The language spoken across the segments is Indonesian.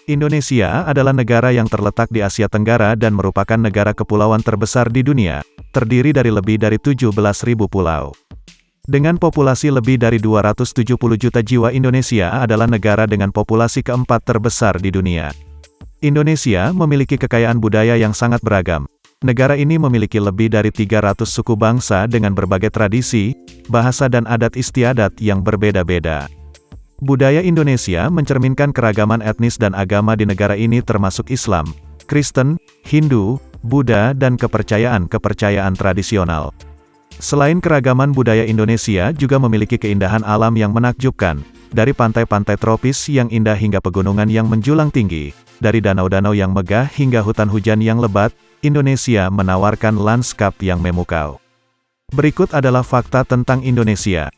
Indonesia adalah negara yang terletak di Asia Tenggara dan merupakan negara kepulauan terbesar di dunia, terdiri dari lebih dari 17.000 pulau. Dengan populasi lebih dari 270 juta jiwa, Indonesia adalah negara dengan populasi keempat terbesar di dunia. Indonesia memiliki kekayaan budaya yang sangat beragam. Negara ini memiliki lebih dari 300 suku bangsa dengan berbagai tradisi, bahasa dan adat istiadat yang berbeda-beda. Budaya Indonesia mencerminkan keragaman etnis dan agama di negara ini termasuk Islam, Kristen, Hindu, Buddha dan kepercayaan-kepercayaan tradisional. Selain keragaman budaya, Indonesia juga memiliki keindahan alam yang menakjubkan, dari pantai-pantai tropis yang indah hingga pegunungan yang menjulang tinggi, dari danau-danau yang megah hingga hutan hujan yang lebat, Indonesia menawarkan lanskap yang memukau. Berikut adalah fakta tentang Indonesia.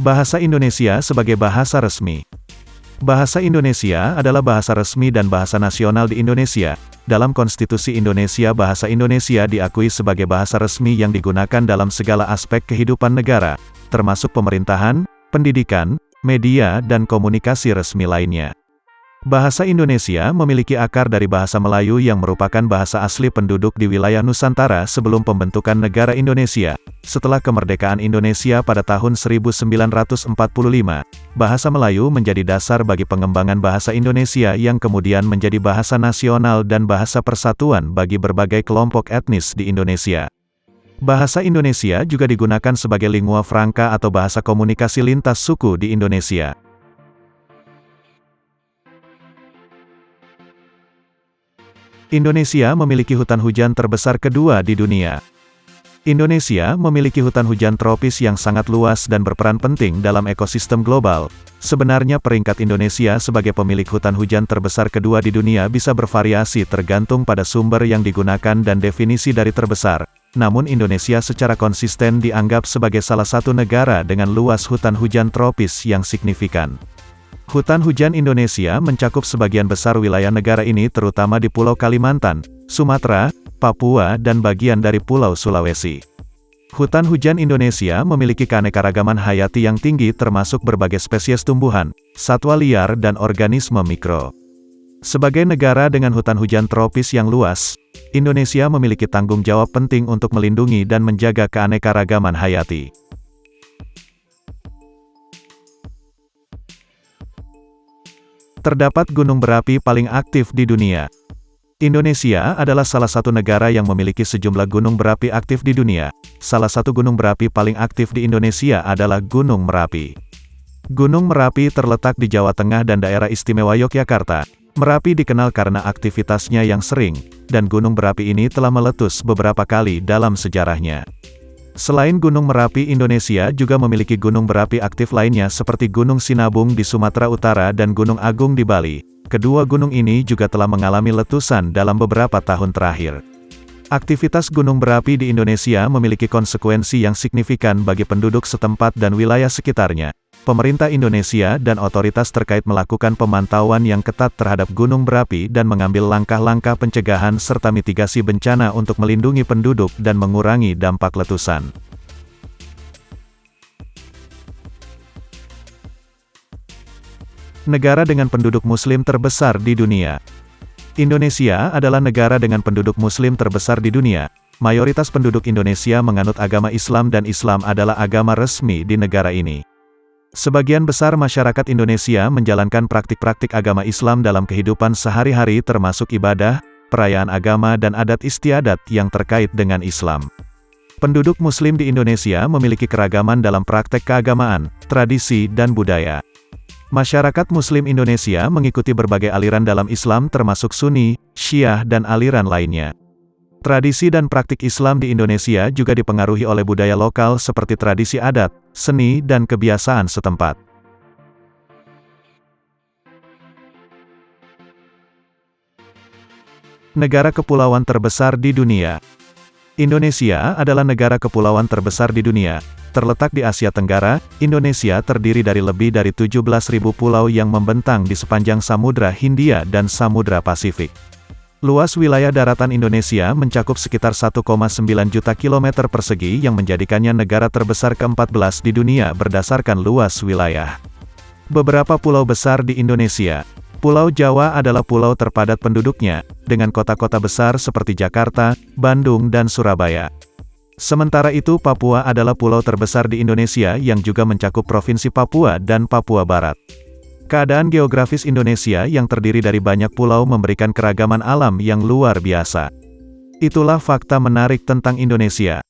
Bahasa Indonesia sebagai bahasa resmi. Bahasa Indonesia adalah bahasa resmi dan bahasa nasional di Indonesia. Dalam Konstitusi Indonesia, bahasa Indonesia diakui sebagai bahasa resmi yang digunakan dalam segala aspek kehidupan negara, termasuk pemerintahan, pendidikan, media, dan komunikasi resmi lainnya. Bahasa Indonesia memiliki akar dari bahasa Melayu yang merupakan bahasa asli penduduk di wilayah Nusantara sebelum pembentukan negara Indonesia. Setelah kemerdekaan Indonesia pada tahun 1945, bahasa Melayu menjadi dasar bagi pengembangan bahasa Indonesia yang kemudian menjadi bahasa nasional dan bahasa persatuan bagi berbagai kelompok etnis di Indonesia. Bahasa Indonesia juga digunakan sebagai lingua franca atau bahasa komunikasi lintas suku di Indonesia. Indonesia memiliki hutan hujan terbesar kedua di dunia. Indonesia memiliki hutan hujan tropis yang sangat luas dan berperan penting dalam ekosistem global. Sebenarnya peringkat Indonesia sebagai pemilik hutan hujan terbesar kedua di dunia bisa bervariasi tergantung pada sumber yang digunakan dan definisi dari terbesar. Namun Indonesia secara konsisten dianggap sebagai salah satu negara dengan luas hutan hujan tropis yang signifikan. Hutan hujan Indonesia mencakup sebagian besar wilayah negara ini, terutama di Pulau Kalimantan, Sumatera, Papua dan bagian dari Pulau Sulawesi. Hutan hujan Indonesia memiliki keanekaragaman hayati yang tinggi termasuk berbagai spesies tumbuhan, satwa liar dan organisme mikro. Sebagai negara dengan hutan hujan tropis yang luas, Indonesia memiliki tanggung jawab penting untuk melindungi dan menjaga keanekaragaman hayati. Terdapat gunung berapi paling aktif di dunia. Indonesia adalah salah satu negara yang memiliki sejumlah gunung berapi aktif di dunia. Salah satu gunung berapi paling aktif di Indonesia adalah Gunung Merapi. Gunung Merapi terletak di Jawa Tengah dan daerah istimewa Yogyakarta. Merapi dikenal karena aktivitasnya yang sering, dan gunung berapi ini telah meletus beberapa kali dalam sejarahnya. Selain Gunung Merapi, Indonesia juga memiliki gunung berapi aktif lainnya seperti Gunung Sinabung di Sumatera Utara dan Gunung Agung di Bali. Kedua gunung ini juga telah mengalami letusan dalam beberapa tahun terakhir. Aktivitas gunung berapi di Indonesia memiliki konsekuensi yang signifikan bagi penduduk setempat dan wilayah sekitarnya. Pemerintah Indonesia dan otoritas terkait melakukan pemantauan yang ketat terhadap gunung berapi dan mengambil langkah-langkah pencegahan serta mitigasi bencana untuk melindungi penduduk dan mengurangi dampak letusan. Negara dengan penduduk Muslim terbesar di dunia. Indonesia adalah negara dengan penduduk Muslim terbesar di dunia. Mayoritas penduduk Indonesia menganut agama Islam dan Islam adalah agama resmi di negara ini. Sebagian besar masyarakat Indonesia menjalankan praktik-praktik agama Islam dalam kehidupan sehari-hari termasuk ibadah, perayaan agama dan adat istiadat yang terkait dengan Islam. Penduduk Muslim di Indonesia memiliki keragaman dalam praktek keagamaan, tradisi dan budaya. Masyarakat Muslim Indonesia mengikuti berbagai aliran dalam Islam termasuk Sunni, Syiah dan aliran lainnya. Tradisi dan praktik Islam di Indonesia juga dipengaruhi oleh budaya lokal seperti tradisi adat, seni dan kebiasaan setempat. Negara kepulauan terbesar di dunia. Indonesia adalah negara kepulauan terbesar di dunia. Terletak di Asia Tenggara, Indonesia terdiri dari lebih dari 17.000 pulau yang membentang di sepanjang Samudra Hindia dan Samudra Pasifik. Luas wilayah daratan Indonesia mencakup sekitar 1,9 juta kilometer persegi yang menjadikannya negara terbesar ke-14 di dunia berdasarkan luas wilayah. Beberapa pulau besar di Indonesia. Pulau Jawa adalah pulau terpadat penduduknya, dengan kota-kota besar seperti Jakarta, Bandung dan Surabaya. Sementara itu Papua adalah pulau terbesar di Indonesia yang juga mencakup Provinsi Papua dan Papua Barat. Keadaan geografis Indonesia yang terdiri dari banyak pulau memberikan keragaman alam yang luar biasa. Itulah fakta menarik tentang Indonesia.